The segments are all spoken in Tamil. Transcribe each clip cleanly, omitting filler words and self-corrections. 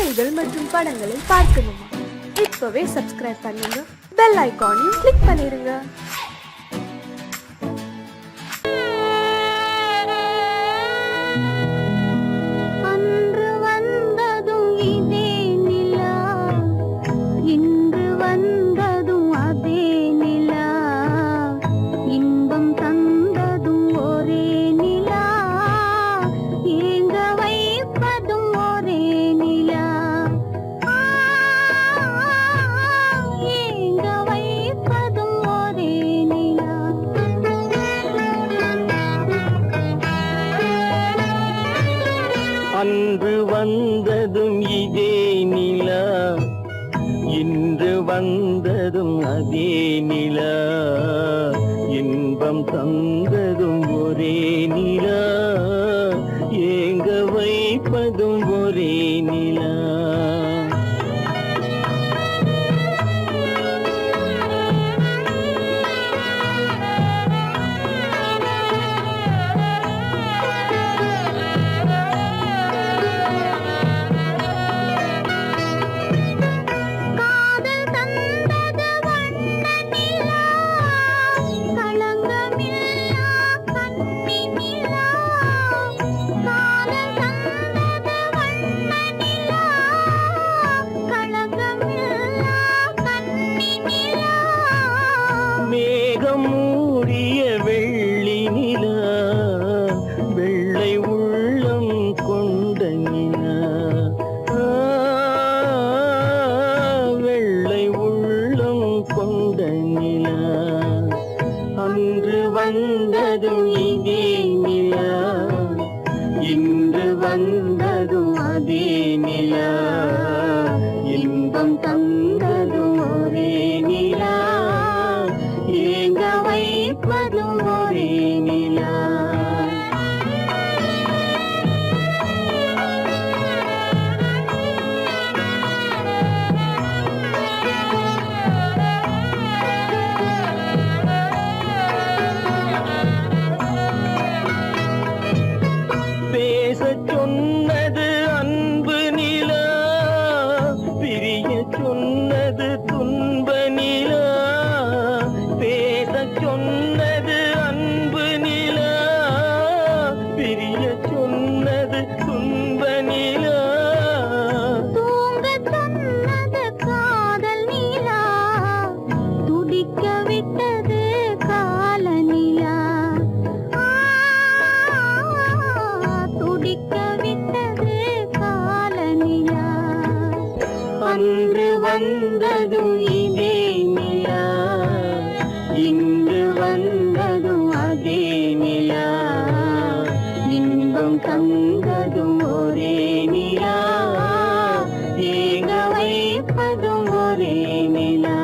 கதைகள் மற்றும் படங்களை பார்க்கணுமா? இப்பவே சப்ஸ்கிரைப் பண்ணுங்க, பெல் ஐகானையும் கிளிக் பண்ணிருங்க. அன்று வந்ததும் இதே நிலா, இன்று வந்ததும் அதே நிலா, இன்பம் தந்ததும் ஒரே நிலா, ஏங்க வைப்பதும் ஒரே நிலா. மேகம் மூடிய வெள்ளி நிலா, வெள்ளை உள்ளம் கொண்ட நிலா, வெள்ளை உள்ளம் கொண்ட நிலா. அன்று வந்ததும் இதே நிலா, இன்று வந்ததும் அதே நிலா, இன்பம் தந்ததும் ஒரே நிலா, ஏங்க வைப்பதும் ஒரே நிலா. பேசச் சொன்னது அன்பு நிலா, பிரிய சொன்னது துன்ப நிலா. பேசச் சொன்னது அன்பு நிலா, பிரிய சொன்னது துன்ப நிலா. தூங்கச் சொன்னது காதல் நிலா, துடிக்க விட்டது கால நிலா, துடிக்க விட்டது கால நிலா. அன்று வந்ததும் இதே நிலா, இன்று வந்ததும் அதே நிலா, இன்பம் தந்ததும் ஒரே நிலா, ஏங்க வைப்பதும் ஒரே நிலா,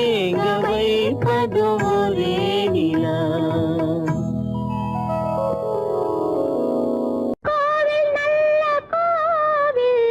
ஏங்க வைப்பதும் ஒரே நிலா. கோவில் நல்ல கோவில்,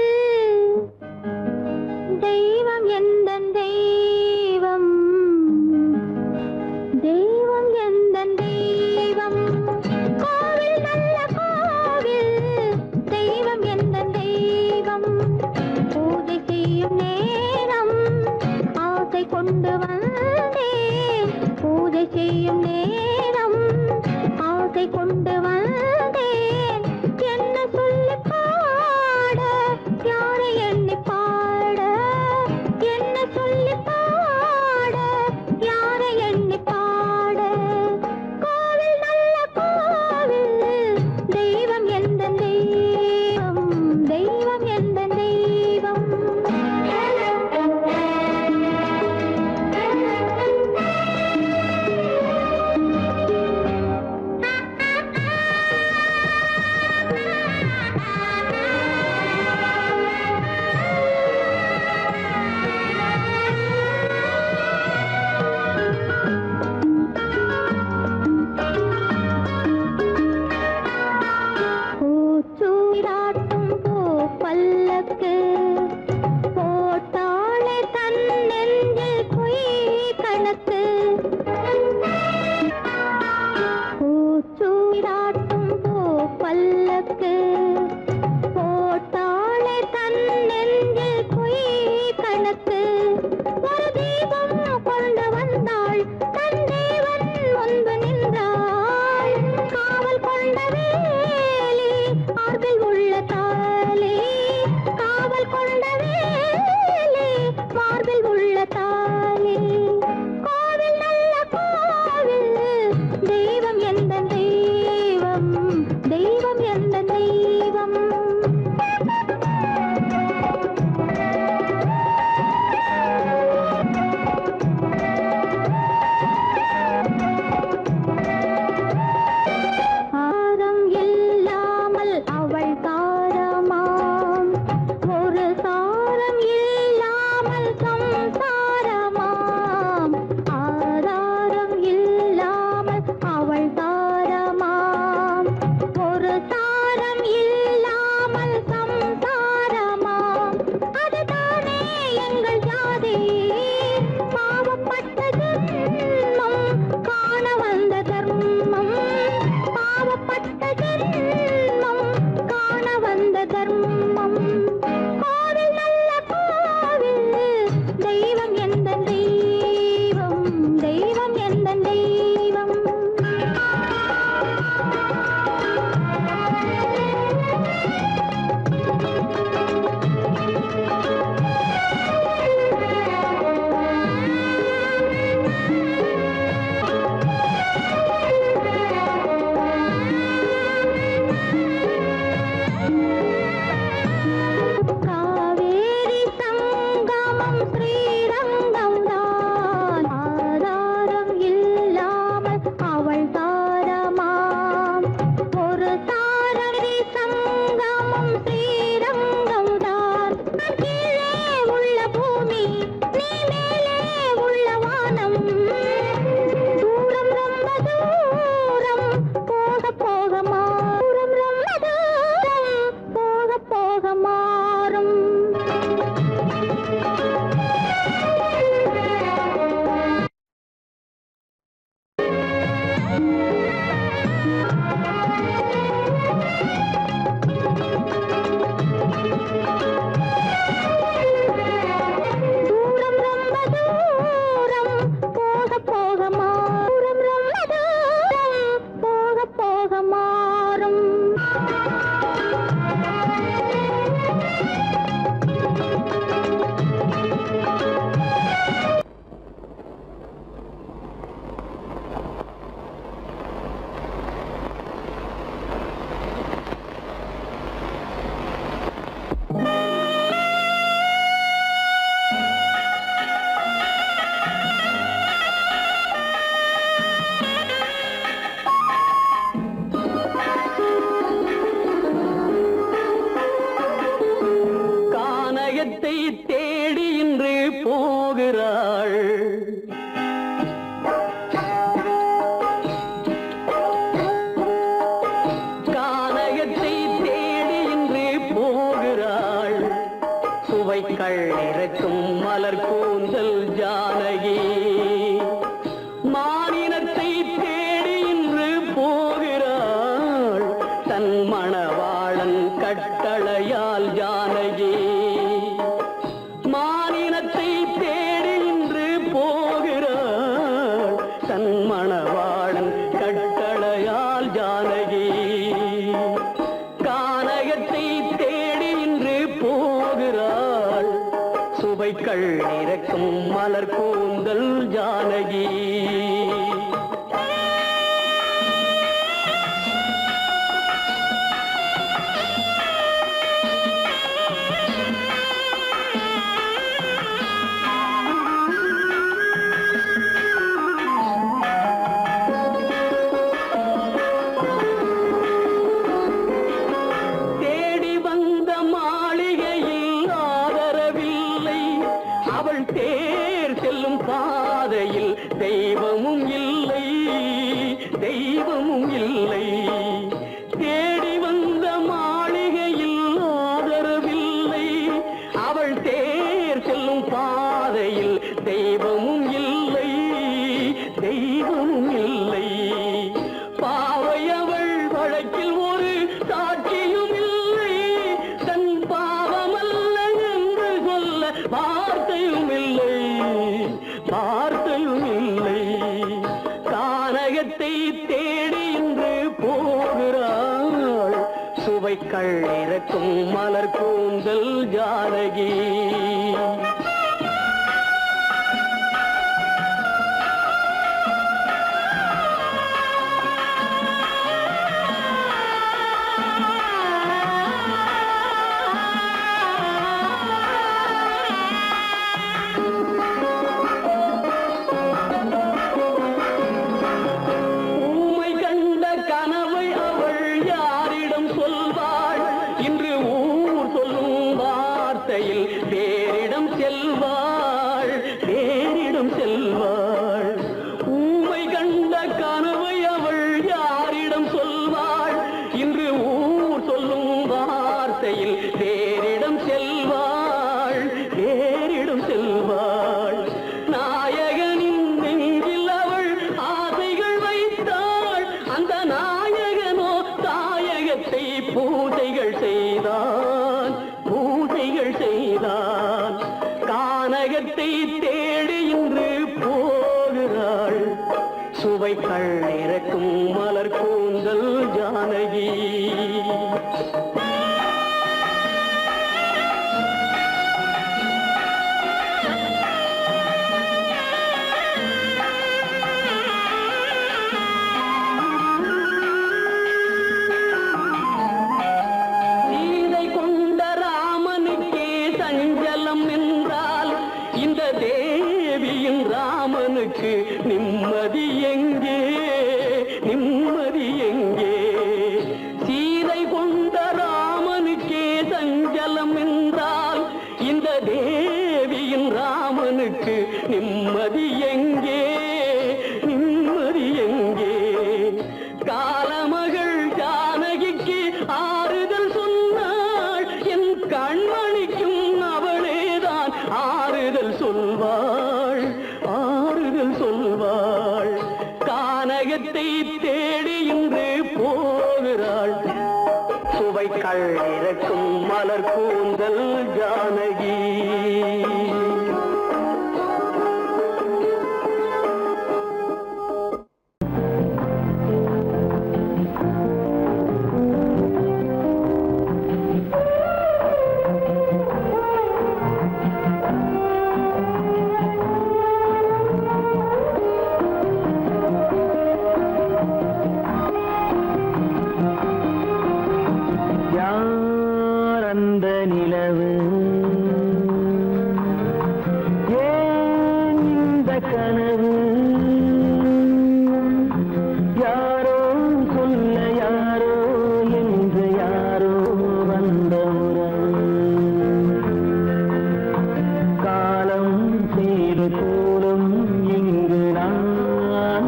சுவைக்கள் இறக்கும் மலர் கூந்தல் ஜானகி மானினத்தை தேடி இன்று போகிறாள் தன் மணவாளன் கட்டளையால் ஜானகி மானினத்தை தேடி இன்று போகிறாள் தன் மணவாளன் கட்டளையால் ஜானகி கானகத்தை தேடி இன்று போகிறாள் சுவைக்கள் இறக்கும் மலர் கூந்தல் ஜானகி தேர் செல்லும் பாதையில் தெய்வமும் இல்லை தெய்வமும் இல்லை தேடி வந்த மாளிகையில் ஆதரவில்லை அவள் தேர் செல்லும் பாதையில் தெய்வமும் இல்லை தெய்வமும் இல்லை பாவை அவள் வழக்கில் ஒரு சாட்சியும் இல்லை தன் பாவமல்ல என்று சொல்ல வார்த்தையும் இல்லை வார்த்தையும் இல்லை கானகத்தை தேடி இன்று போகிறாள் சுவைக்கள் இறக்கும் மலர் கூந்தல் ஜானகி வேறிடம் செல்வாள் வேறிடம் செல்வாள் ஊமை கண்ட கனவை அவள் யாரிடம் சொல்வாள் இன்று ஊர் சொல்லும் வார்த்தையில் வேறிடம் செல்வாள் வேறிடம் செல்வாள் நாயகனின் நெஞ்சில் அவள் ஆசைகள் வைத்தாள் அந்த நாயகனோ தாயகத்தை பூஜைகள் செய்தான் பூஜைகள் செய்தான் கானகத்தை தேடி இன்று போகிறாள் சுவைக்கள் இறக்கும் மலர் கூந்தல் ஜானகி இந்த தேவியின் ராமனுக்கு நிம்மதி எங்கே நிம்மதி எங்கே சீதை கொண்ட ராமனுக்கே சஞ்சலம் என்றால் இந்த தேவியின் ராமனுக்கு நிம்மதி எங்கே நிம்மதி எங்கே காலமகள் ஜானகிக்கு ஆறுதல் சொன்னாள் என் கண்மணிக்கும் அவளேதான் ஆறுதல் சொல்வாள் ஆறுதல் சொல்வாள் கானகத்தை தேடி இன்று போகிறாள் சுவைக்கள் இறக்கும் மலர் கூந்தல் ஜானகி அந்த நிலவு ஏன் இந்த கனவு யாரோ சொல்ல யாரோ என்று யாரோ வந்த உறவு காலம் செய்து போலும் இங்கு நான்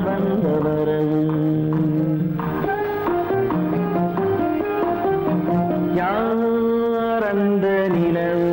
வந்த வரவு அந்த நிலவு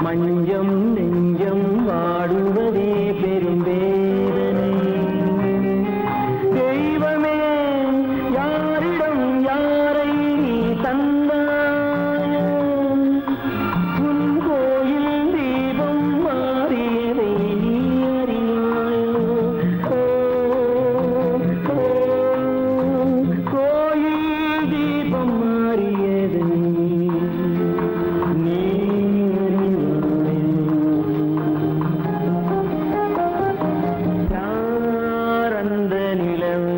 மஞ்சம் நெஞ்சம் வாடுவதே பெரும் வேதனை. தெய்வமே யாரிடம் யாரை தந்தாயோ, உன் கோயில் தீபம் மாறியதை நீ அறியாயோ. கோயில் தீபம் மாறியதை நீ யார் அந்த நிலவு,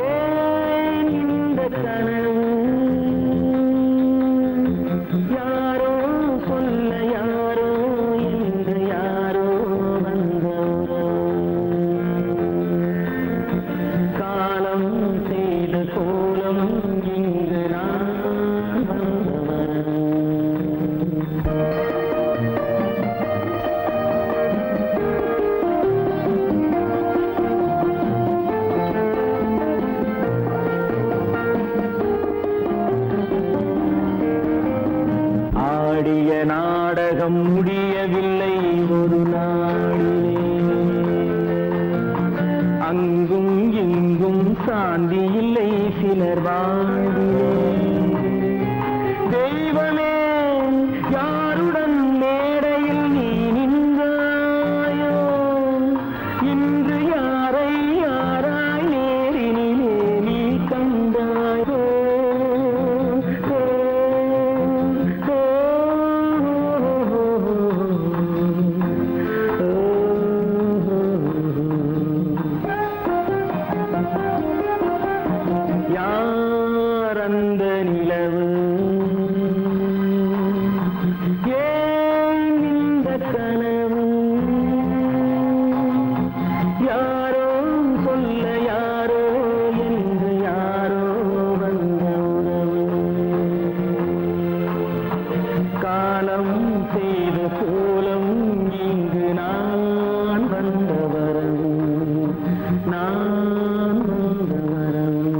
ஏன் இந்த கனவு, யாரோ சொல்ல யாரோ என்று யாரோ வந்த காலம் செய்த கோலம் இங்கு நான் வந்தவன். ஆடிய நாடகம் முடியவில்லை ஒரு நாளிலே, அங்கும் இங்கும் சாந்தி இல்லை சிலர் வாழ்விலே. தெய்வமே யாருடன் மேடையில் நீ நின்றாயோ, இன்று யாரை யாராய் நேரினிலே நீ கண்டாயோ. யார் அந்த நிலவு, ஏன் இந்த கனவு, யாரோ சொல்ல யாரோ என்று யாரோ வந்த உறவு. காலம் செய்த கோலம் இங்கு நான் வந்த வரவு, நான் வந்த வரவு.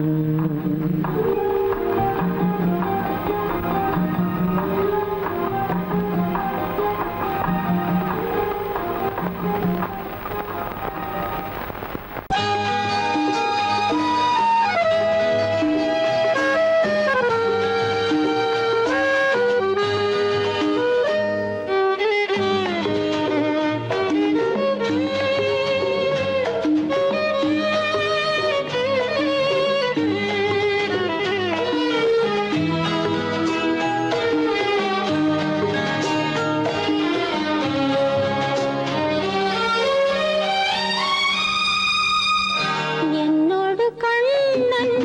என்னோடு கண்ணன்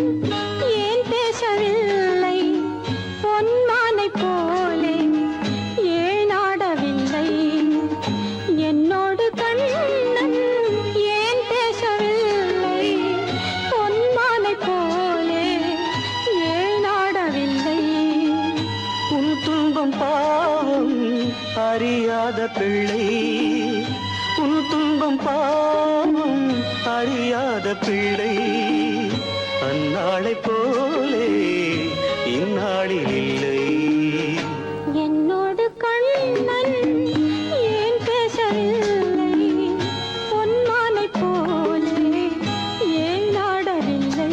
ஏன் பேசவில்லை, பொன்மானை போலே ஏன் ஆடவில்லை. என்னோடு கண்ணன் ஏன் பேசவில்லை, பொன்மானை போலே ஏன் ஆடவில்லை. உன் துன்பம் பாவம் அறியாத பிள்ளை, உன் துன்பம் பாவம் அறியாத பிள்ளை. அந்நாளை போலே இந்நாளில் இல்லை. என்னோடு கண்ணன் ஏன் பேசவில்லை, பொன்மானை போலே ஏன் ஆடவில்லை.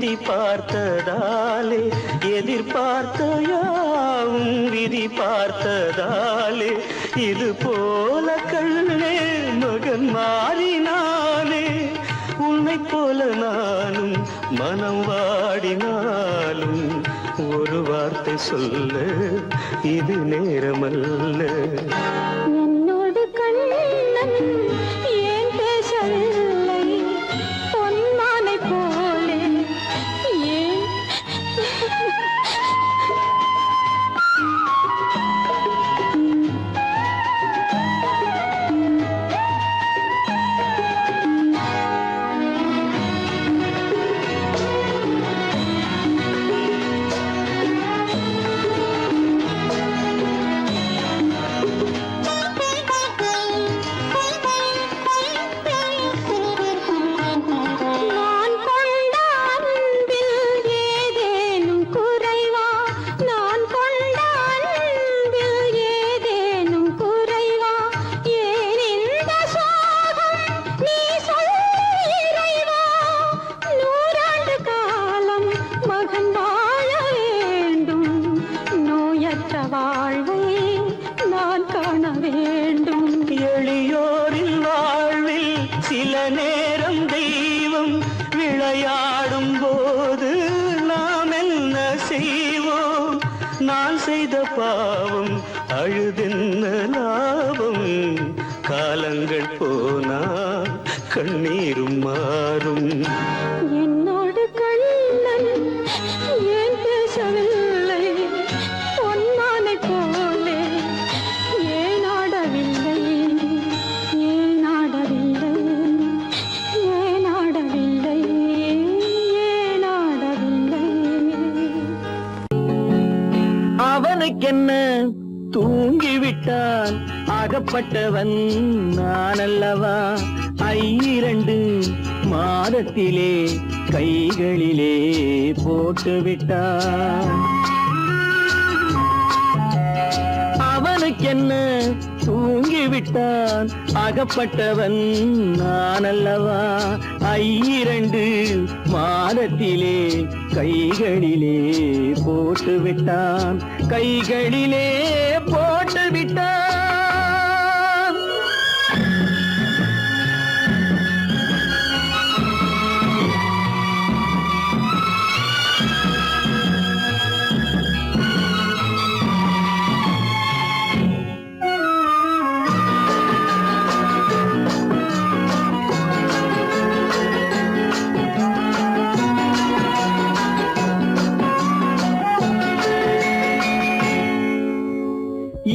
சீண்டி பார்த்ததாலே எதிர்பார்த்த யாவும் விதி பார்த்ததாலே இது போல கண்ணே மகன் மாறினானே உன்னை போல நானும் மனம் வாடினாலும் ஒரு வார்த்தை சொல்ல இது நேரமல்ல. என்னோடு கண்ணன் ஏன் பேசவில்லை பொன்மானை போலே ஏன் நான் கொண்ட அன்பில் ஏதேனும் குறைவா நான் கொண்ட அன்பில் ஏதேனும் குறைவா ஏன் இந்த சோகம் நீ சொல் இறைவா நூறாண்டு காலம் மகன் வாழ வேண்டும் நோயற்ற வாழ்வை நான் காண வேண்டும். எளியோரின் வாழ்வில் சில நேரம் தெய்வம் விளையாடும் போது நாம் என்ன செய்வோம்? நான் செய்த பாவம் அழுதென்ன லாபம்? காலங்கள் போனால் கண்ணீரும் மாறும். என்னோடு கண்ணன் ஏன் பேசவில்லை பொன்மானை போலே ஏன் ஆடவில்லை ஏன் ஆடவில்லை ஏன் ஆடவில்லை ஏன் ஆடவில்லை. அவனுக்கென்ன தூங்கிவிட்டான் அகப்பட்டவன் நான் அல்லவா? 2 மாதத்திலே கைகளிலே போட்டுவிட்டான். அவனுக்கென்ன தூங்கிவிட்டான் அகப்பட்டவன் நான் அல்லவா? 2 மாதத்திலே கைகளிலே போட்டுவிட்டான் கைகளிலே போட்டுவிட்டான்.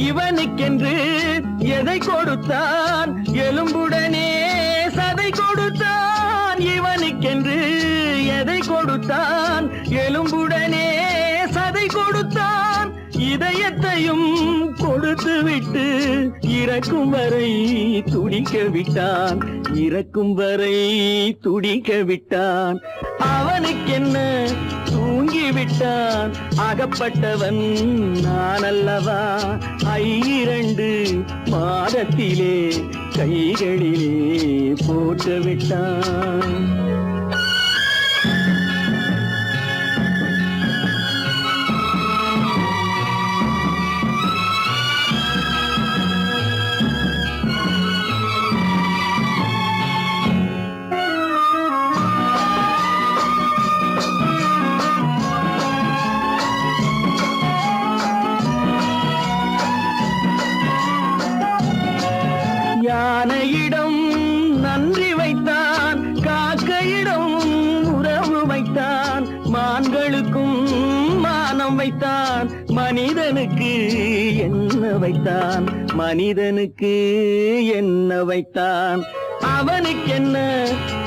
இவனுக்கென்று எதை கொடுத்தான் எலும்புடனே சதை கொடுத்தான். இவனுக்கென்று எதை கொடுத்தான் எலும்புடனே சதை கொடுத்தான். இதயத்தையும் கொடுத்து விட்டு இறக்கும் வரை துடிக்க விட்டான் இறக்கும் வரை துடிக்க விட்டான். அவனுக்கென்ன தூங்கிவிட்டான் அகப்பட்டவன் நான் அல்லவா? 2 மாதத்திலே கைகளிலே போட்டுவிட்டான். யானையிடம் நன்றி வைத்தான் காக்கையிடம் உறவு வைத்தான். மான்களுக்கும் மானம் வைத்தான் மனிதனுக்கு என்ன வைத்தான் மனிதனுக்கு என்ன வைத்தான். அவனுக்கென்ன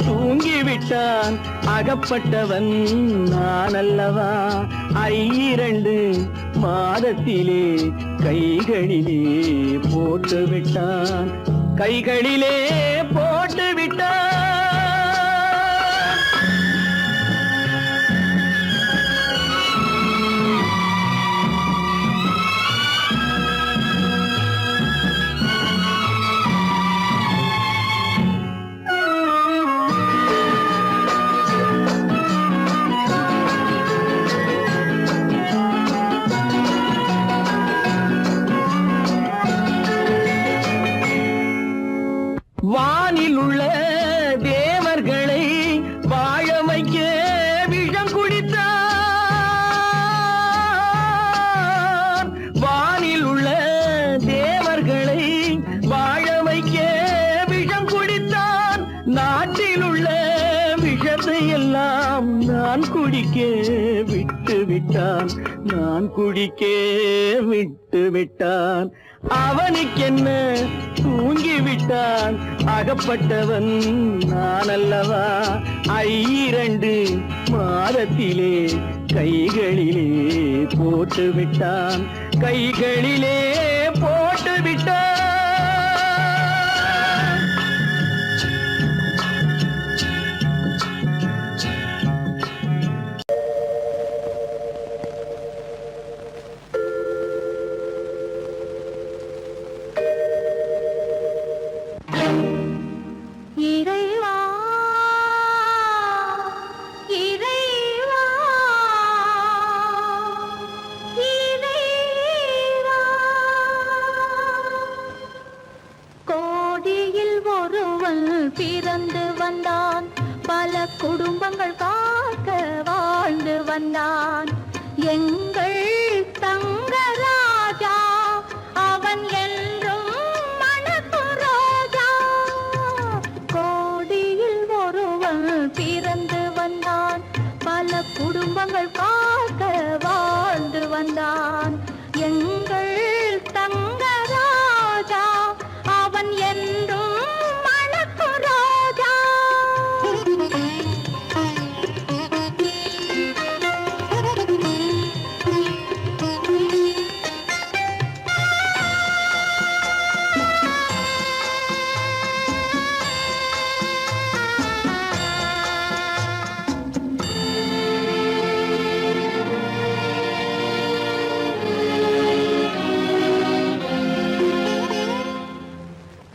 தூங்கிவிட்டான் அகப்பட்டவன் நான் அல்லவா? 2 மாதத்திலே கைகளிலே போட்டுவிட்டான் கைகளிலே போட்டுவிட்டான். விட்டு விட்டான், நான் குடிக்க விட்டு விட்டான். அவனுக்கென்ன தூங்கி விட்டான், அகப்பட்டவன் நான் அல்லவா. 2 மாதத்திலே கைகளிலே போட்டு விட்டான், கைகளிலே போட்டு விட்டான். இறைவா இறைவா இறைவா, கோடியில் ஒருவன் பிறந்து வந்தான், பல குடும்பங்கள் காக்க வாழ்ந்து வந்தான். எங்கள் தங்கராஜா அவன் என்றும் மணக்கும் ரோஜா. கோடியில் ஒருவன் பிறந்து வந்தான், பல குடும்பங்கள் காக்க வாழ்ந்து வந்தான். எங்கள் தங்கராஜா அவன் என்றும் மணக்கும் ரோஜா.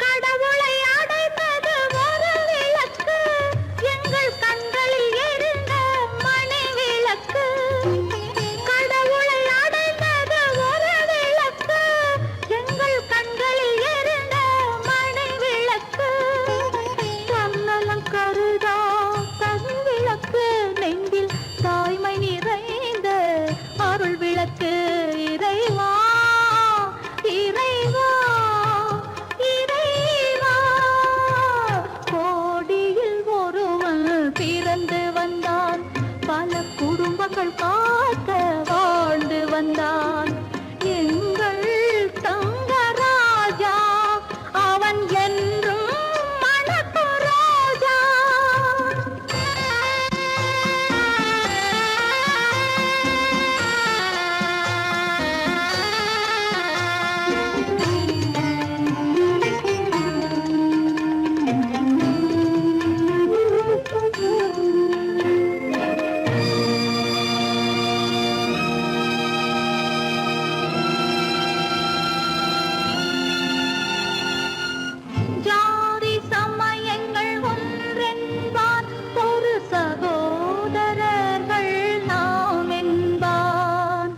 கடவுளை அடைந்தது ஒரு விளக்கு, எங்கள் கண்களில் எரிந்த மணி விளக்கு. கடவுளை அடைந்தது ஒரு விளக்கு, எங்கள் கண்களில் எரிந்த மணி விளக்கு. தன்னலம் கருதா தனி விளக்கு, நெஞ்சில் தாய்மை நிறைந்த அருள் விளக்கு. இறைவா இறைவா இறைவா, கோடியில் ஒருவன் பிறந்து வந்தான், பல குடும்பங்கள் காக்க வாழ்ந்து வந்தான். எங்கள் தங்கராஜா அவன் என்றும் மணக்கும் ரோஜா. ஜாதி சமயங்கள் ஒன்றென்பான், ஒரு சகோதரர்கள் நாம் என்பான்.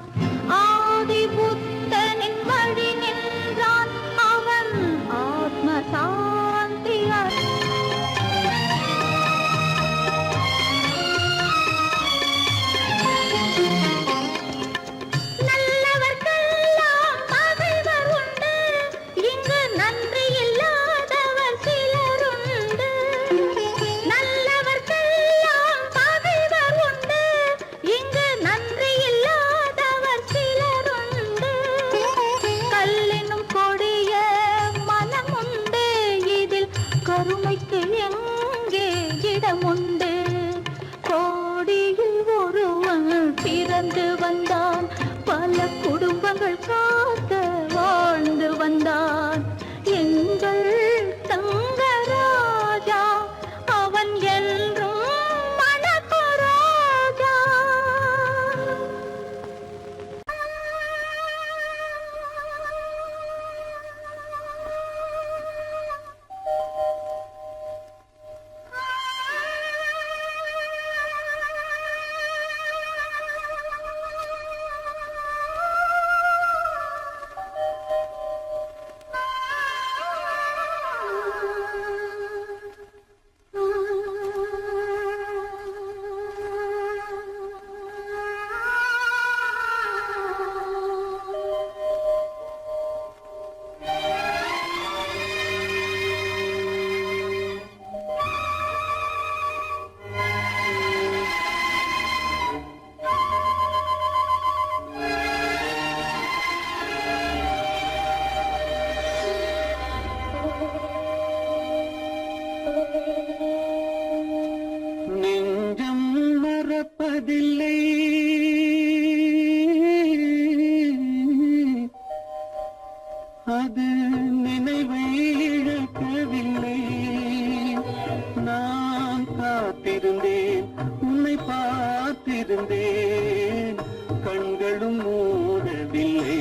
ஆதி புத்தனின் வழி நின்றான், அவன் ஆத்ம சாந்தி நல்லவர்க்கெல்லாம் பகைவர் உண்டு, இங்கு நன்றி இல்லாதவர் சிலருண்டு. நல்லவர்க்கெல்லாம் பகைவர் உண்டு, இங்கு நன்றி இல்லாதவர் சிலருண்டு. கல்லினும் கொடிய மனம் உண்டு, இதில் கருணைக்கு எங்கே இடமுண்டு. கோடியில் ஒருவன் பிறந்து வந்தான், பல குடும்பங்கள் காக்க வாழ்ந்து வந்தான். எங்கள் தங்கராஜா அவன் என்றும் மணக்கும் ரோஜா. மறக்கவில்லை. அது நினைவை இழக்கவில்லை. நான் காத்திருந்தேன், உன்னை பார்த்திருந்தேன், கண்களும் மூடவில்லை,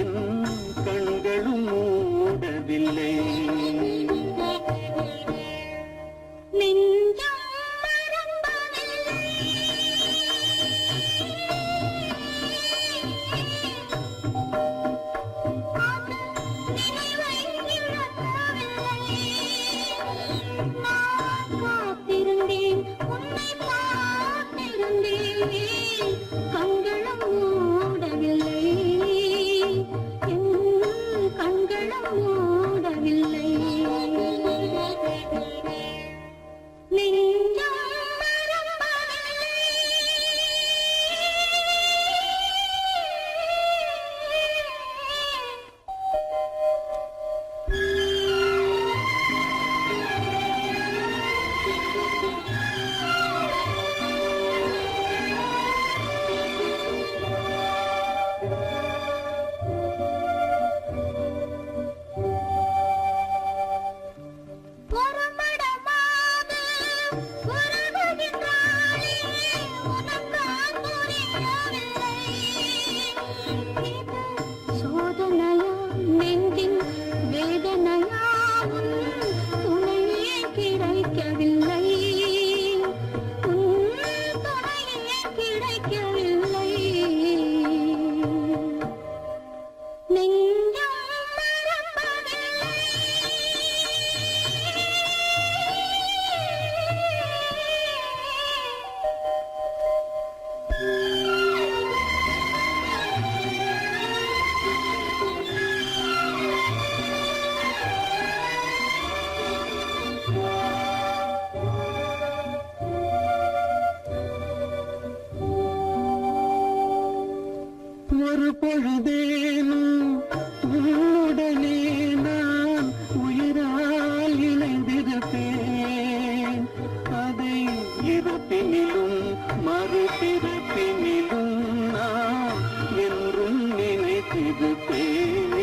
என் கண்களும் மூடவில்லை. நெஞ்சம் மறப்பதில்லை. அது நினைவை இழக்கவில்லை. நான் காத்திருந்தேன், உன்னை பார்த்திருந்தேன், கண்களும் மூடவில்லை, என் கண்களும் மூடவில்லை. நெஞ்சம் மறப்பதில்லை. ஒருமடமாக உருகுகின்றாளே, உனக்கா புரியவில்லை. இது சோதனையா, நெஞ்சின் வேதனையா, உன் துணையே கிடைக்கவில்லை, உன் துணையே கிடைக்கவில்லை. நெஞ்சம் மறப்பதில்லை. ஒரு பொழுதேனும் உன்னுடனே நான் உயிரால் இணைந்திருப்பேன். அதை இருப்பினிலும் மறுபிறப்பினிலும் நான் என்றும் நினைத்திருப்பேன்.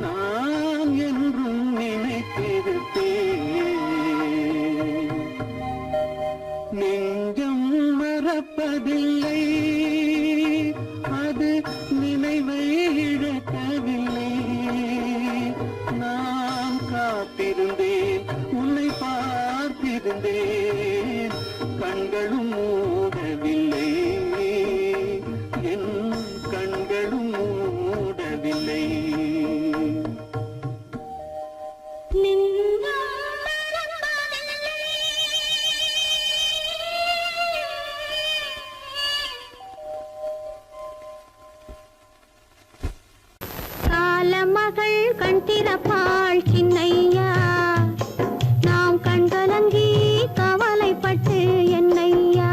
நான் என்றும் நினைத்திருப்பேன். நெஞ்சம் மறப்பதில்லை, அது நினைவை இழக்கவில்லை. நான் காத்திருந்தேன், உன்னை பார்த்திருந்தேன், கண்களும் மூடவில்லை, என் கண்களும் மூடவில்லை. நெஞ்சம் மறப்பதில்லை. காலமகள் கண் திறப்பாள் சின்னையா, நாம் கண்கலங்கி கவலைப்பட்டு என்னையா.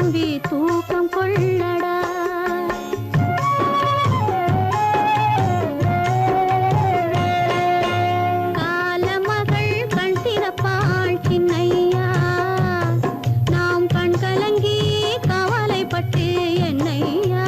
தம்பி தூக்கம் கொள்ளடா. காலமகள் கண் திறப்பாள் சின்னையா, நாம் கண் கலங்கி கவலைப்பட்டு என்னையா.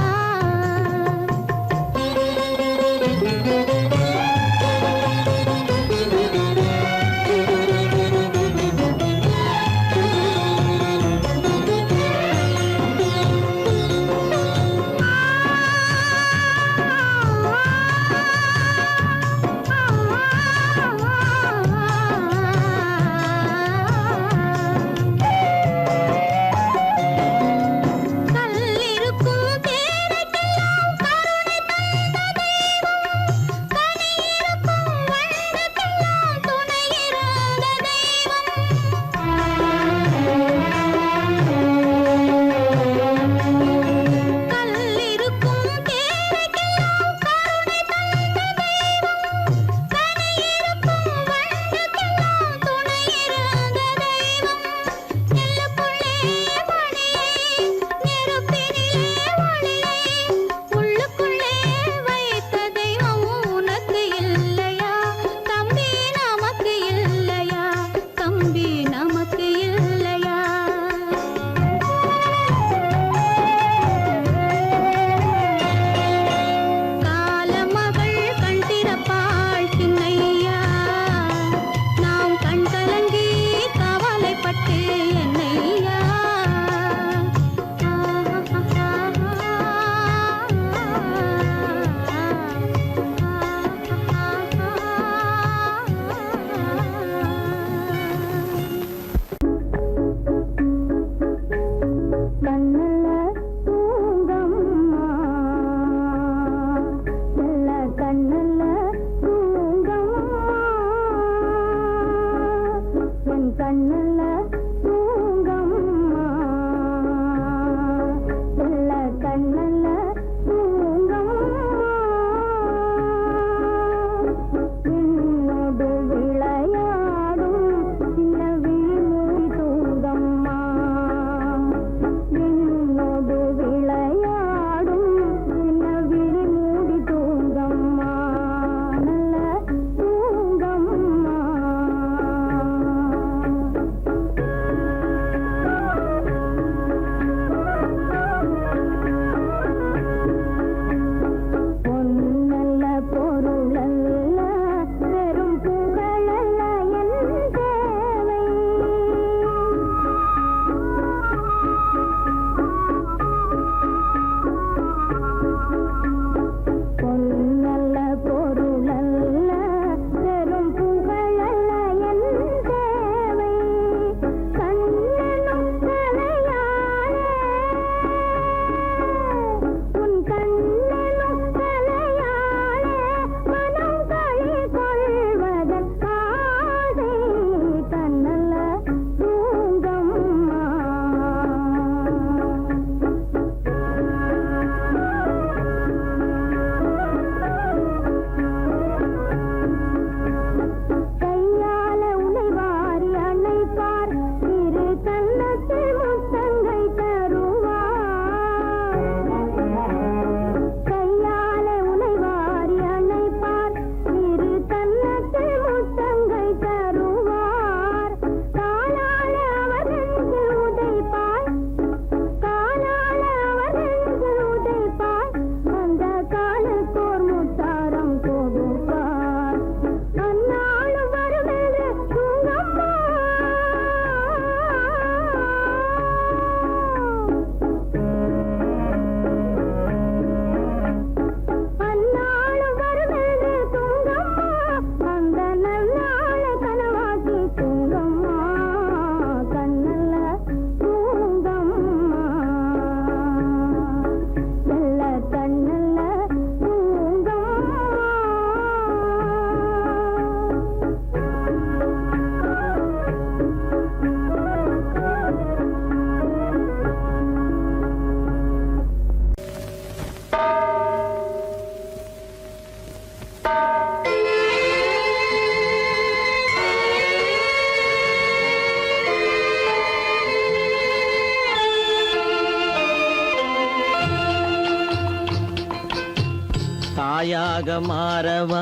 தாயாக மாறவா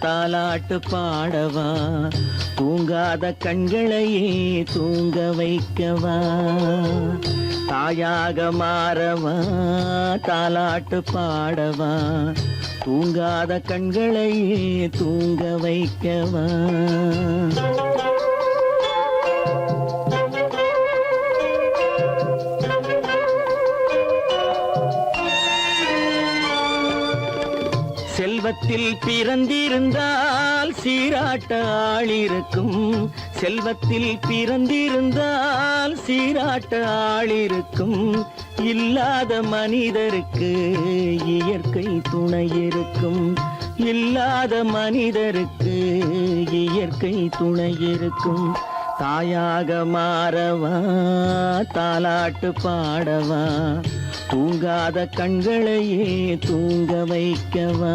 தாலாட்டு பாடவா தூங்காத கண்களையே தூங்க வைக்கவா தாயாக மாறவா தாலாட்டு பாடவா தூங்காத கண்களையே தூங்க வைக்கவா செல்வத்தில் பிறந்திருந்தால் சீராட்ட ஆள் இருக்கும் செல்வத்தில் பிறந்திருந்தால் சீராட்ட ஆள் இருக்கும் இல்லாத மனிதருக்கு இயற்கை துணை இருக்கும் இல்லாத மனிதருக்கு இயற்கை துணை இருக்கும் தாயாக மாறவா தாலாட்டு பாடவா தூங்காத கண்களையே தூங்க வைக்கவா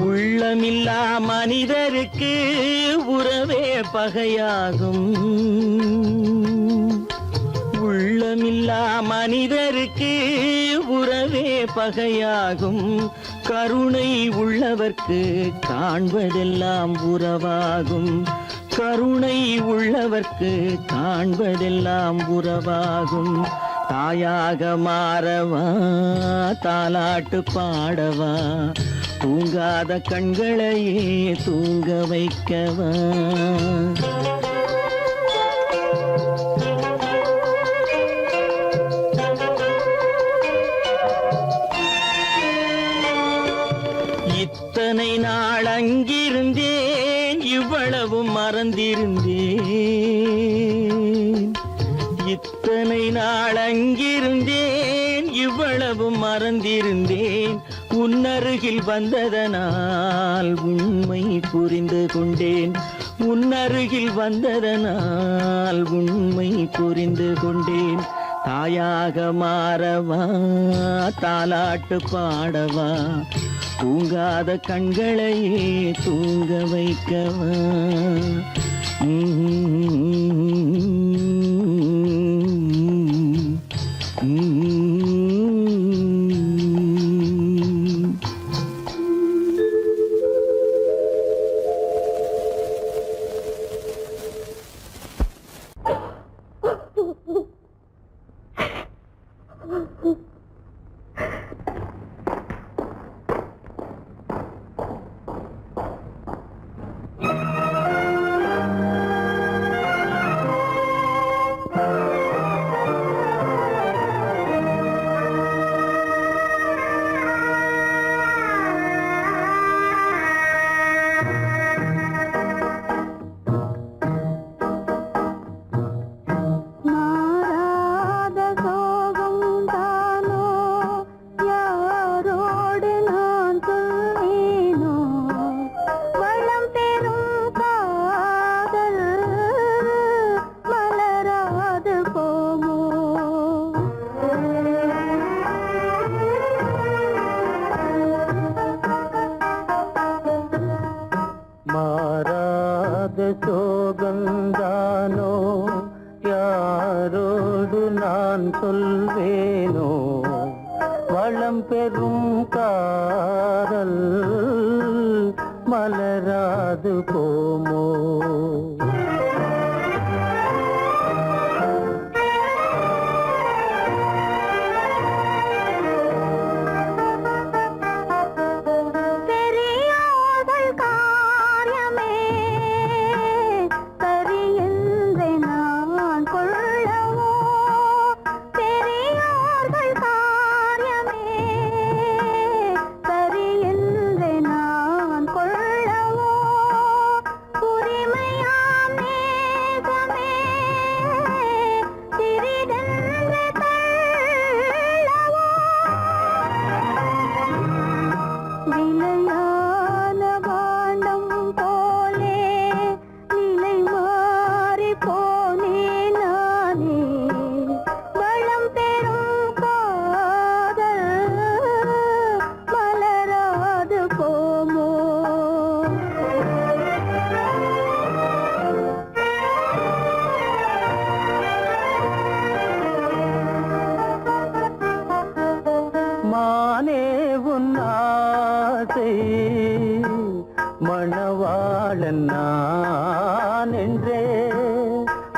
உள்ளமில்லா மனிதருக்கு உறவே பகையாகும் உள்ளமில்லா மனிதருக்கு உறவே பகையாகும் கருணை உள்ளவர்க்கு காண்பதெல்லாம் உறவாகும் கருணை உள்ளவர்க்கு காண்பதெல்லாம் உறவாகும் தாயாக மாறவா தாலாட்டு பாடவா தூங்காத கண்களையே தூங்க வைக்கவா இத்தனை நாள் அங்கிருந்தேன் இவ்வளவு மறந்திருந்தேன் இத்தனை நாள் அங்கிருந்தேன் இவ்வளவு மறந்திருந்தேன் உன்னருகில் வந்ததனால் உண்மை புரிந்து கொண்டேன் உன்னருகில் வந்ததனால் உண்மை புரிந்து கொண்டேன் தாயாக மாறவா தாலாட்டு பாடவா தூங்காத கண்களையே தூங்க வைக்கவா சோகந்தானோ யாரோடு நான் சொல்வேனோ வளம் பெறும் காதல் மலராது போமோ ஆசை மணவாளன் நான் என்றே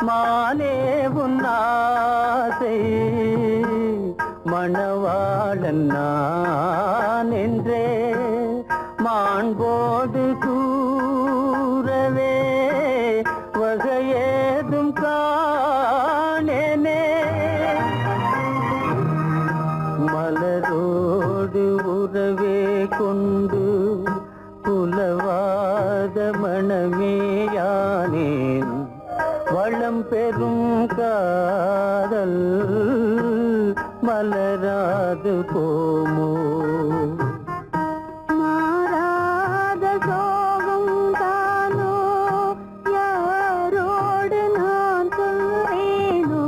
மானே உன் ஆசை மணவாளன் நான் என்றே மாண்போடு கூறவே வகையேதும் காணேனே மலரோடு உறவே கொண்டு புலவாத மணமேயானேன் வளம் பெறும் காதல் மலராது போமோ மாறாத சோகம் தானோ யாரோடு நான் சொல்வேனோ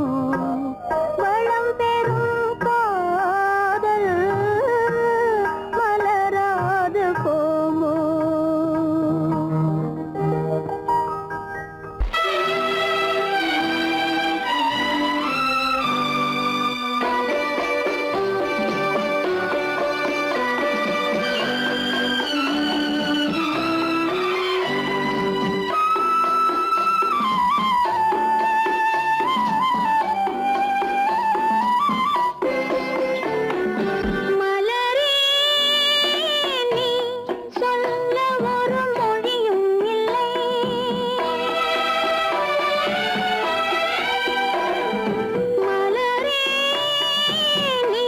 வளம் பெறும் காதல் மலராது போமோ மலரே நீ சொல்ல ஒரு மொழியும் இல்லை மலரே நீ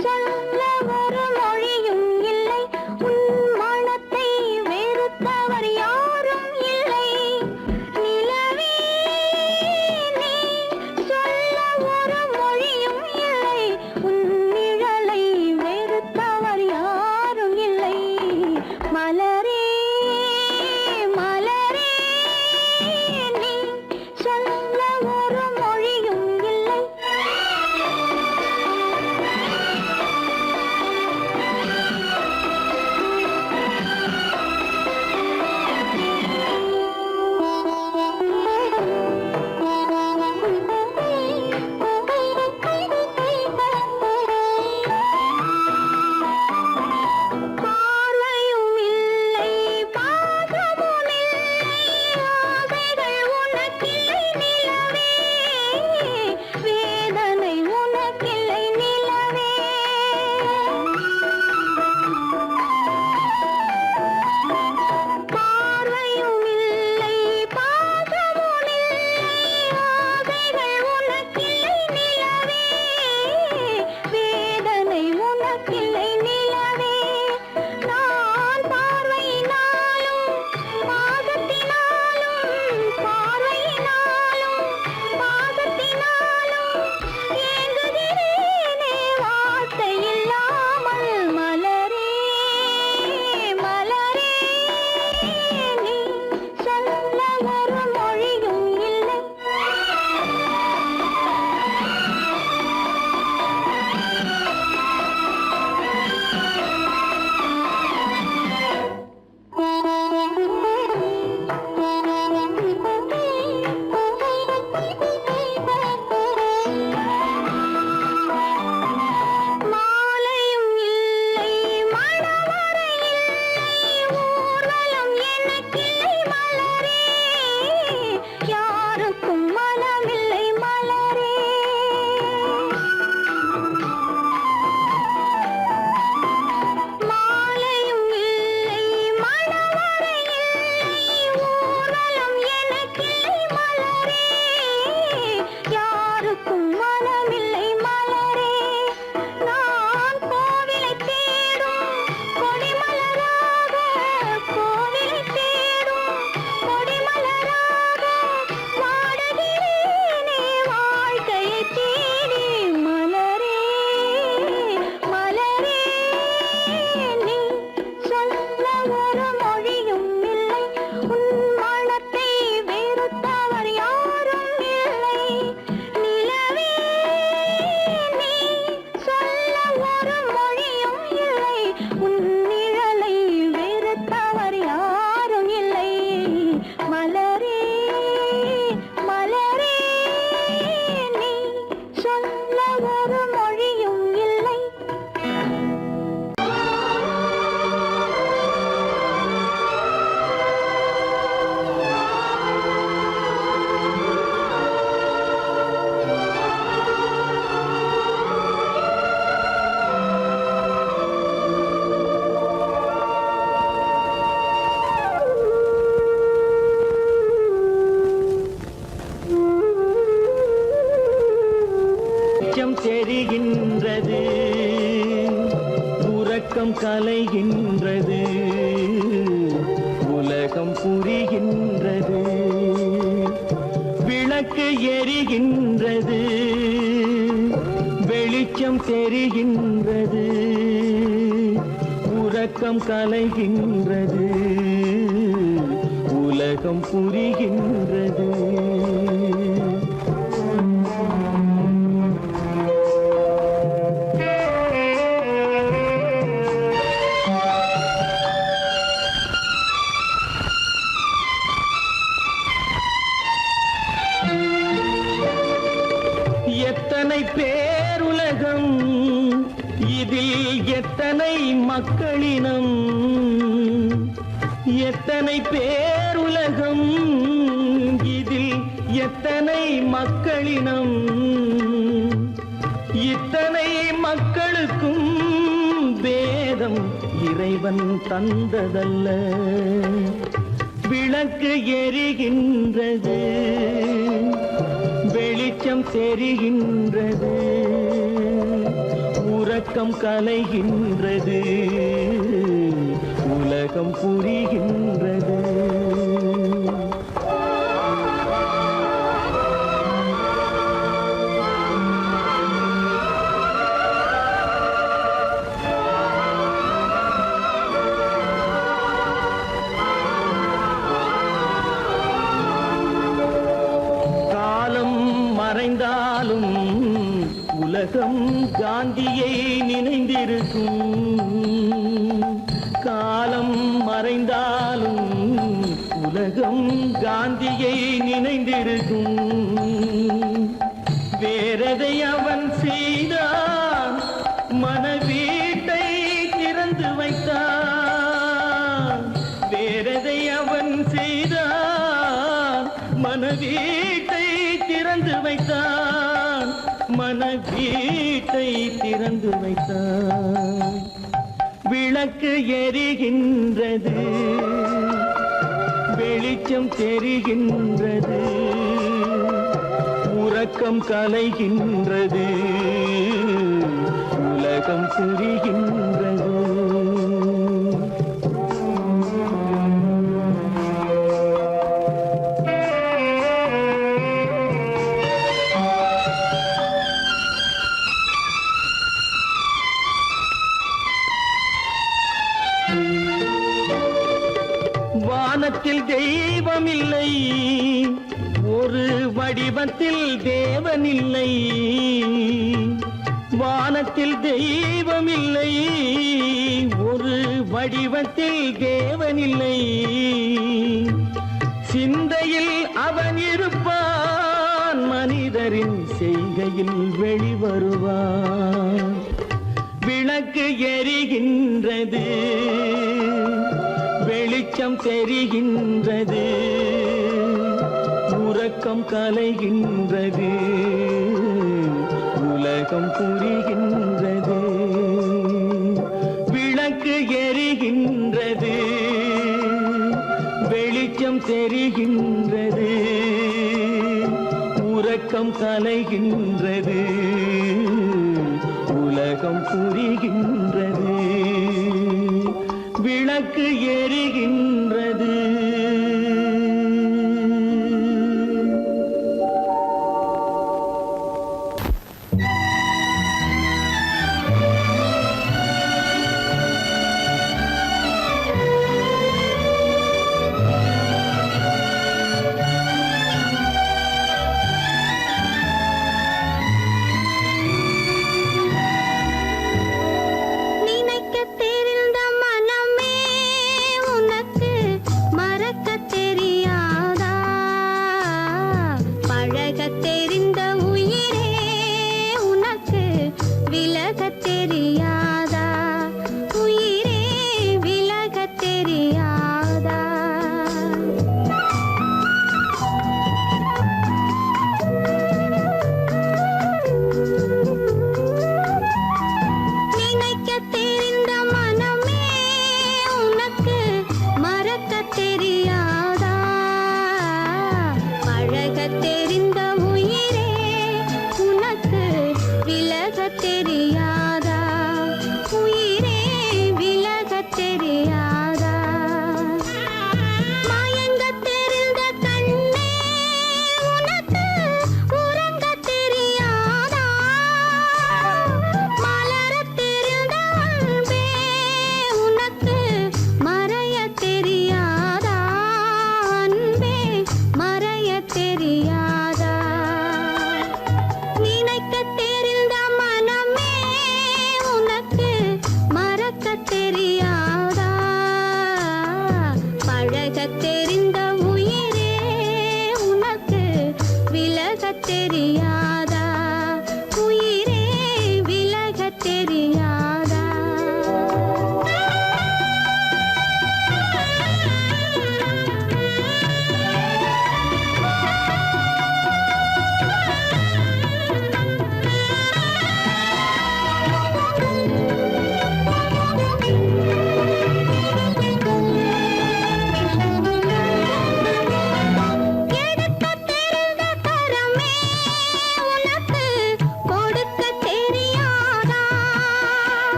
சொல்ல ஒரு மொழியும் இல்லை உன் மனத்தை வெறுத்தவர் யாரும் இல்லை நிலவே நீ சொல்ல ஒரு மொழியும் இல்லை உன் நிழலை வெறுத்தவர் யாரும் இல்லை மலரே மலரே நீ சொல்ல ஒரு மொழியும் இல்லை பார்வையும் இல்லை பாசமும் இல்லை ஆசைகள் உனக்கில்லை நிலவே வேதனை உனக்கில்லை நிலவே பார்வையும் இல்லை பாசமும் இல்லை ஆசைகள் உனக்கில்லை நிலவே வேதனை உனக்கில்லை நிலவே நான் பார்வையினாலும் பாசத்தினாலும் பார்வையினாலும் பாசத்தினாலும் ஏங்குகிறேனே வார்த்தை இல்லாமல் மலரே மலரே நீ சொல்ல ஒரு மொழியும் இல்லை மாலையும் இல்லை மணவறை இல்லை ஊர்வலம் எனக்கில்லை மலரே யாருக்கும் மனமில்லை மலரே மாலையும் இல்லை மணவறை இல்லை ஊர்வலம் எனக்கில்லை மலரே யாருக்கும் மனமில்லை மலரே நான் கோவிலை தேடும் கொடிமலராக கோவிலை தேடும் கொடிமலராக வாடுகிறேனே வாழ்க்கையை தேடி மலரே மலரே நீ சொல்ல ஒரு மொழியும் இல்லை உன் மனத்தை வெறுத்தவர் யாரும் இல்லை நிலவே நீ சொல்ல ஒரு மொழியும் இல்லை உன் நிழலை வெறுத்தவர் யாரும் இல்லை மலரே மலரே நீ சொல்ல ஒரு மொழியும் இல்லை புரிகின்றது, விளக்கு எரிகின்றது, வெளிச்சம் தெரிகின்றது, உறக்கம் கலைகின்றது, உலகம் புரிகின்றது. எத்தனை பேருலகம், இதில் எத்தனை மக்களினம், எத்தனை பேருலகம், இதில் எத்தனை மக்களினம், இத்தனை மக்களுக்கும் வேதம் இறைவன் தந்ததல்ல. விளக்கு எரிகின்றது, வெளிச்சம் தெரிகின்றது, உறக்கம் கலைகின்றது, உலகம் புரிகின்றது. மறைந்தாலும் உலகம் காந்தியை நினைந்திருக்கும், காலம் மறைந்தாலும் உலகம் காந்தியை நினைந்திருக்கும். வேறதை அவன் செய்தான், மனவீட்டை திறந்து வைத்தான். வேறதை அவன் செய்தான், மனவீட்டை திறந்து வைத்தான், மனவீட்டை திறந்து வைத்தான். விளக்கு எரிகின்றது, வெளிச்சம் தெரிகின்றது, உறக்கம் கலைகின்றது, உலகம் புரிகின்றது. வானத்தில் தெய்வமில்லை, ஒரு வடிவத்தில் தேவனில்லை. வானத்தில் தெய்வமில்லை, ஒரு வடிவத்தில் தேவனில்லை. சிந்தையில் அவன் இருப்பான், மனிதரின் செய்கையில் வெளிவருவான். விளக்கு எரிகின்றது, வெளிச்சம் தெரிகின்றது, உறக்கம் கலைகின்றது, உலகம் புரிகின்றது. விளக்கு எரிகின்றது, வெளிச்சம் தெரிகின்றது, உறக்கம் கலைகின்றது, உலகம் புரிகின்றது. விளக்கு எரிகின்றது. நினைக்க தெரிந்த மனமே உனக்கு மறக்க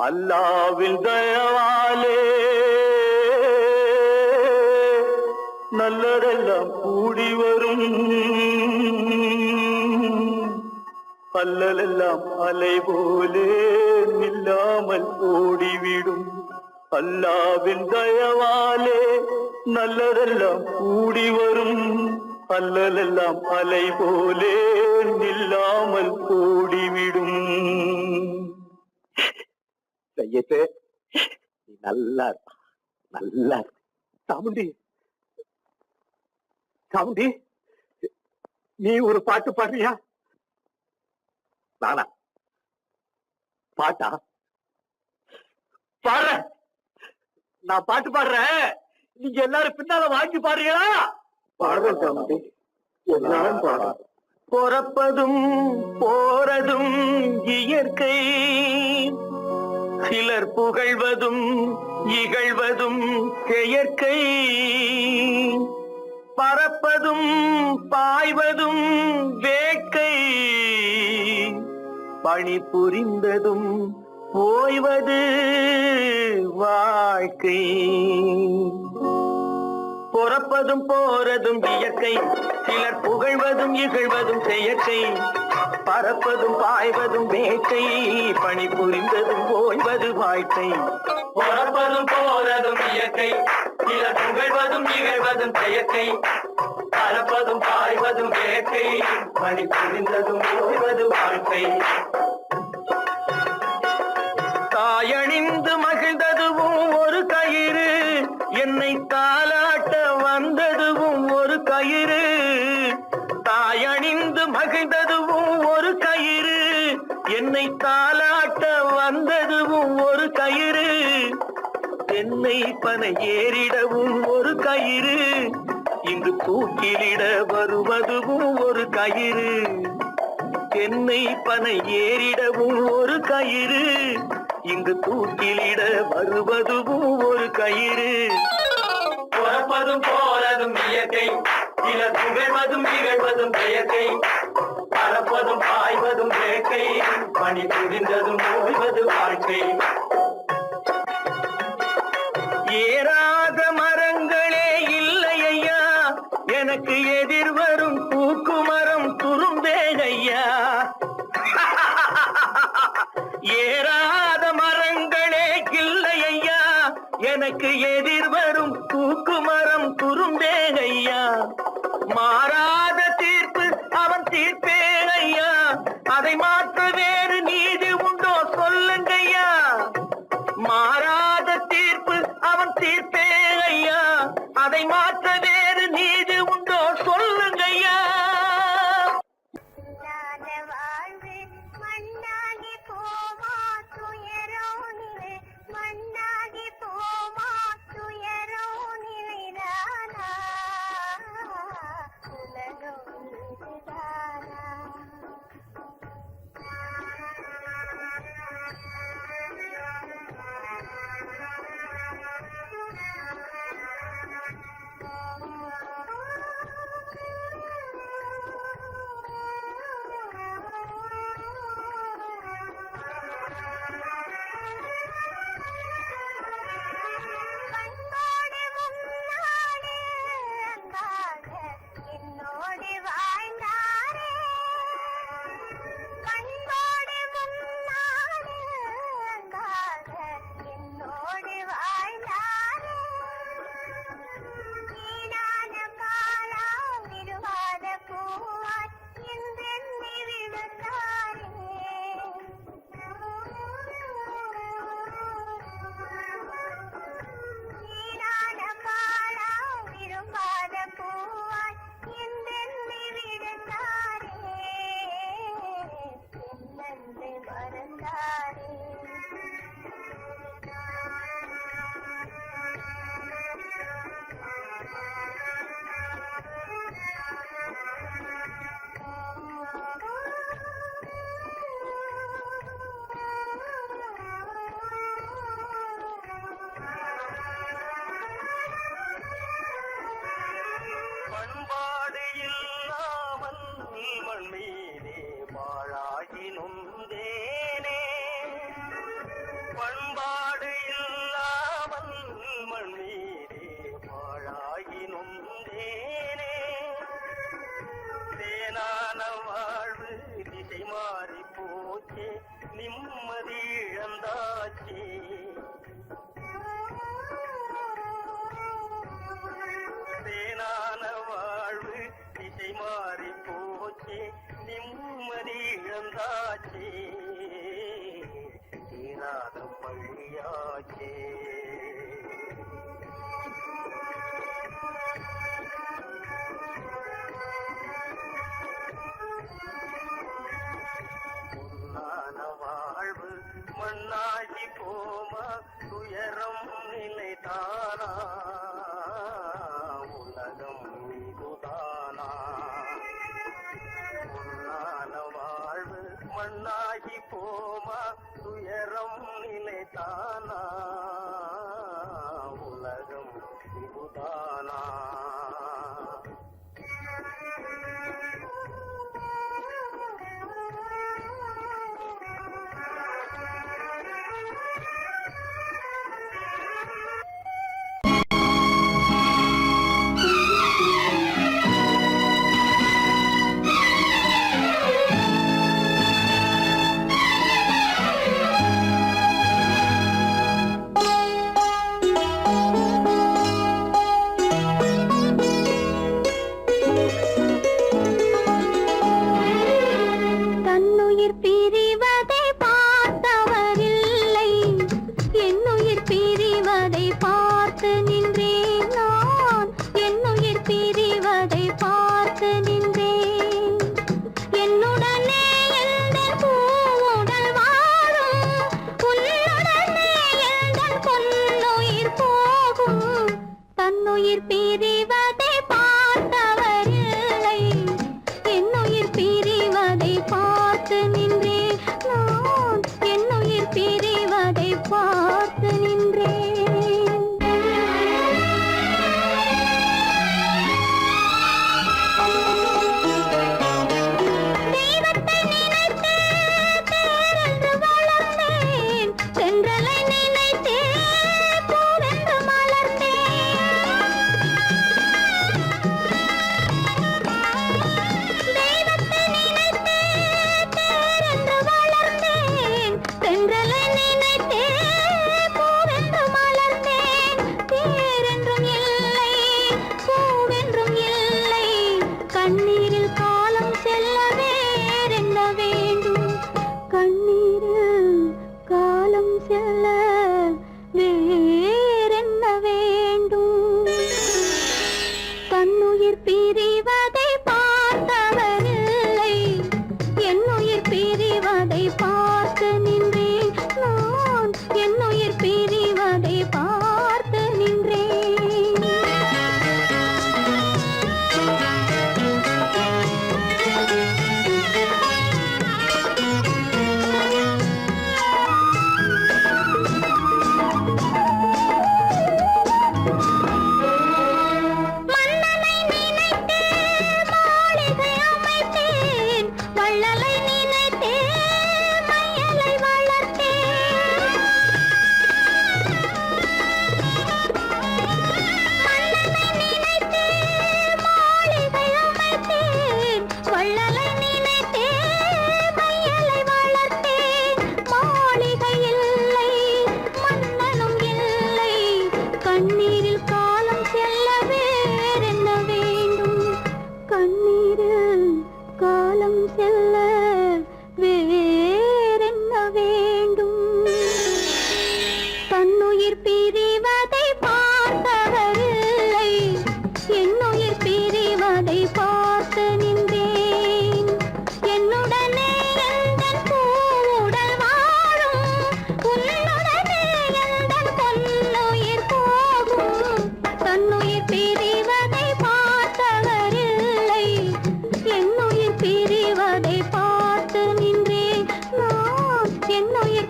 அல்லாவின் தயவாலே நல்லதெல்லாம் கூடி வரும், அல்லலெல்லாம் அலை போலே நில்லாமல் ஓடிவிடும். அல்லாவின் தயவாலே நல்லதெல்லாம் கூடி வரும், அல்லலெல்லாம் அலை போலே நில்லாமல் ஓடிவிடும். செய்யட்டு நீ நல்லா நல்லா சாமுண்டி, சாமுண்டி நீ ஒரு பாட்டு பாடுறியா? நானா பாட்டா பாடுறேன், நான் பாட்டு பாடுறேன், நீங்க எல்லாரும் பின்னால வாங்கி பாடுறீங்களா? பாடுறேன் சாமுண்டி, எல்லாரும் பாடுற. பிறப்பதும் போறதும் இயற்கை, சிலர் புகழ்வதும் இகழ்வதும் செயற்கை. பறப்பதும் பாய்வதும் வேட்கை, பணி புரிந்ததும் ஓய்வது வாழ்க்கை. பிறப்பதும் போறதும் இயற்கை, சிலர் புகழ்வதும் இகழ்வதும் செயற்கை. பறப்பதும் பாய்வதும் வேட்கை, பணி புரிந்ததும் ஓய்வது வாழ்க்கை. பிறப்பதும் போறதும் இயற்கை, சிலர் புகழ்வதும் இகழ்வதும் செயற்கை. பறப்பதும் பாய்வதும் வேட்கை, பணி புரிந்ததும் ஓய்வது வாழ்க்கை. தாயணிந்து மகிழ்ந்ததுவும் ஒரு கயிறு, என்னை தாலாட்ட வந்ததுவும் ஒரு கயிறு. தாயணிந்து மகிழ்ந்ததுவும் ஒரு கயிறு, என்னை தாலாட்ட வந்ததுவும் ஒரு கயிறு. என்னை பனை ஏறிடவும் ஒரு கயிறு, இங்கு தூக்கிலிட வருவதுவும் ஒரு கயிறு. என்னை பனை ஏறிடவும் ஒரு கயிறு, இங்கு தூக்கிலிட வருவதுவும் ஒரு கயிறு. பிறப்பதும் போறதும் இயற்கை, சிலர் புகழ்வதும் இகழ்வதும் செயற்கை. பறப்பதும் பாய்வதும் வேட்கை, பணி புரிந்ததும் ஓய்வது வாழ்க்கை. ஏறாத மரங்களே இல்லை ஐயா, எனக்கு எதிர் வரும் பூக்கு மரம் துரும்பே ஐயா. ஏறாத மரங்களே இல்லை ஐயா, எனக்கு எதிர் வரும் பூக்கு மரம் துரும்பே ஐயா. மாறாத தீர்ப்பு அவன் தீர்ப்பே ஐயா, அதை மாற்ற வேறு நீதி உண்டோ சொல்லுங்கய்யா. மாறாத தீர்ப்பு அவன் தீர்ப்பே ஐயா, அதை மாற்ற வேறு நீதி உண்டோ சொல்லுங்கய்யா. இல்லாத வாழ்வு மண்ணாகி போமா, துயரோ நிலை மண்ணாகி போமா, துயரோ நிலைதானா. உலக நிம்மதி இழந்தாச்சே. தேனான வாழ்வு திசை மாறி போச்சே, நிம்மதி இழந்தாச்சே, தீராத பள்ளியாச்சே. வாழ்வு மண்ணாகி போமா, துயரம் நிலைதானா, உலகம் இதுதானா. பொன்னான வாழ்வு மண்ணாகி போமா, துயரம் நிலைதானா, உலகம் இதுதானா.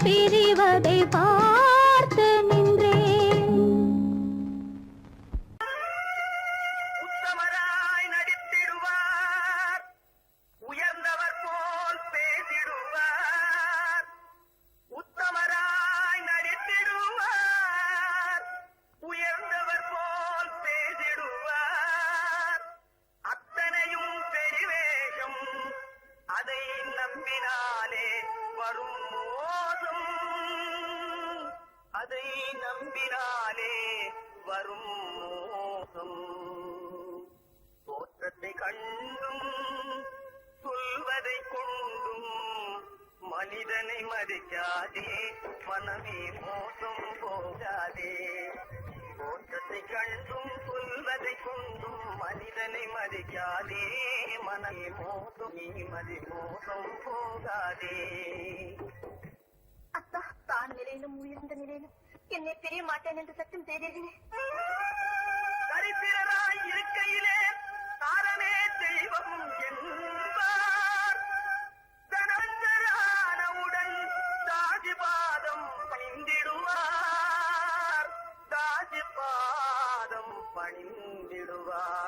பிரிவதை பார்த்து நின்றேன். உத்தமராய் நடித்திடுவார், உயர்ந்தவர் போல் பேசிடுவார். உத்தமராய் நடித்திடுவார், உயர்ந்தவர் போல் பேசிடுவார். அத்தனையும் பெருவேஷம், அதை நம்பினாலே வரும் மோசம். வரும் மோகம் தோற்றத்தை கண்டும் சொல்வதை கொண்டும் மனிதனை மதிக்காதே மனமே மோசம் போகாதே தோற்றத்தை கண்டும் சொல்வதை கொண்டும் மனிதனை மதிக்காதே மனமே மோசம் நீ மோசம் போகாதே. அத்தா, தான் நிலையிலும் உயர்ந்த நிலையிலும் என்னை தெரிய மாட்டேன் என்று சத்தம் செய்தேனே. சரித்திரராய் இருக்கையிலே தாரமே தெய்வம் என்பார். தனஞ்சரானவுடன் தாஜிபாதம் பணிந்திடுவார். தாஜிபாதம் பணிந்திடுவார்.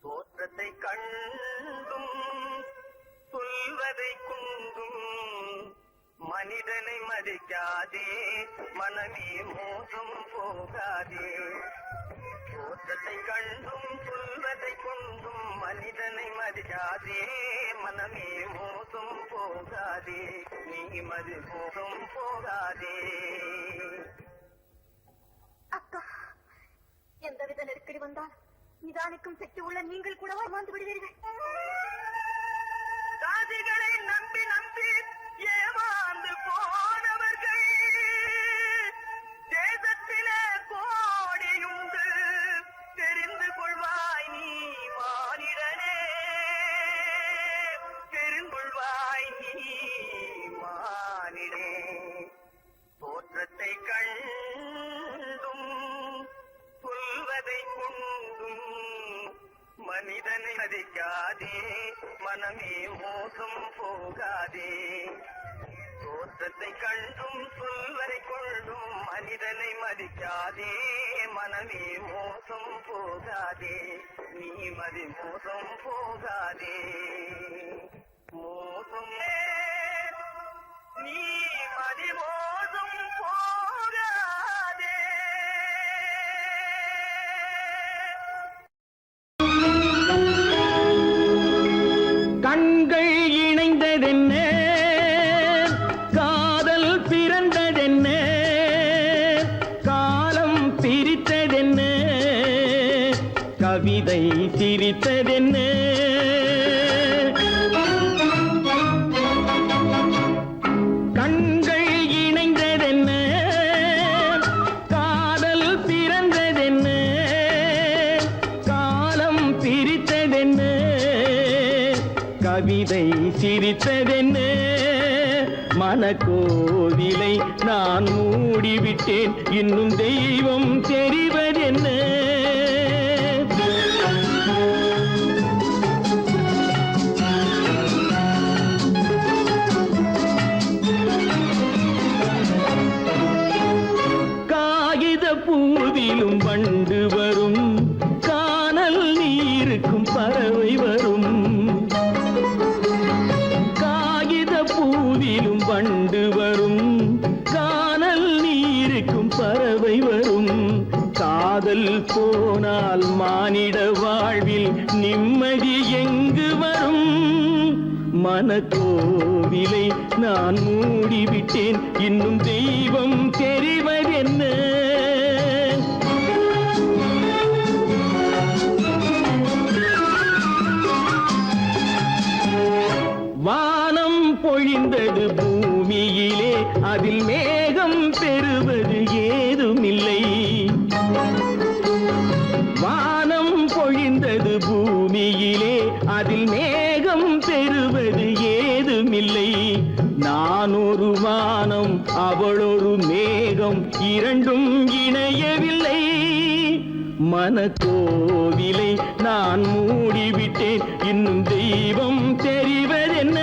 தோற்றத்தை கண்டும் சொல்வதை கொண்டும் மனிதனை மதிக்காதே மனமே மோசம் போகாதே தோற்றத்தை கண்டும் சொல்வதை கொண்டும் மனிதனை மதிக்காதே மனமே மோசம் போகாதே நீ மோசம் போகாதே. அக்கா, எந்தவித நெருக்கடி வந்தால் நிதானிக்கும் சக்தி உள்ள நீங்கள் கூடவா வாழ்ந்து விடுவீர்கள்? சாதிகளை நம்பி நம்பி ஏமாந்து போனவர்கள் தேசத்திலே கோடியுண்டு தெரிந்து கொள்வாய் நீ மானிடனே. தெரிந்து கொள்வாய் நீ மானிடே. தோற்றத்தை கண்டும் சொல்வதை கொண்டும் மனிதனை மதிக்காதே மனமே மோசம் போகாதே தோற்றத்தை கண்டும் சொல்வதை கொண்டும் மனிதனை மதிக்காதே மனமே மோசம் போகாதே நீ மோசம் போகாதே மோசம் நீ மோசம் போகாதே. கண்கள் இணைந்ததென்ன காதல் பிறந்ததென்ன காலம் பிரித்ததென்ன கவிதை சிரித்ததென்ன கண்கள் இணைந்ததென்ன காதல் பிறந்ததென்ன காலம் பிரித்ததென்ன கவிதை சிரித்ததென்ன மனக்கோவிலை நான் மூடிவிட்டேன் இன்னும் தெய்வம் தெரிவதென்ன காகித பூவிலும் வண்டு வரும் கானல் நீருக்கும் பறவை வரும் காகித பூவிலும் வண்டு வரும் கானல் நீருக்கும் பறவை வரும் காதல் போனால் மானிட வாழ்வில் நிம்மதி எங்கு வரும் மனக்கோவிலை நான் மூடிவிட்டேன் இன்னும் தெய்வம் தெரிவதென்ன வானம் பொழிந்தது பூமியிலே அதில் மேகம் பெறுவது ஏதுமில்லை வானம் பொழிந்தது பூமியிலே அதில் மேகம் பெறுவது ஏதுமில்லை நான் ஒரு வானம் அவளொரு மேகம் இரண்டும் இணையவில்லை மனக்கோவிலை நான் மூடிவிட்டேன் இன்னும் தெய்வம் தெரிவதென்ன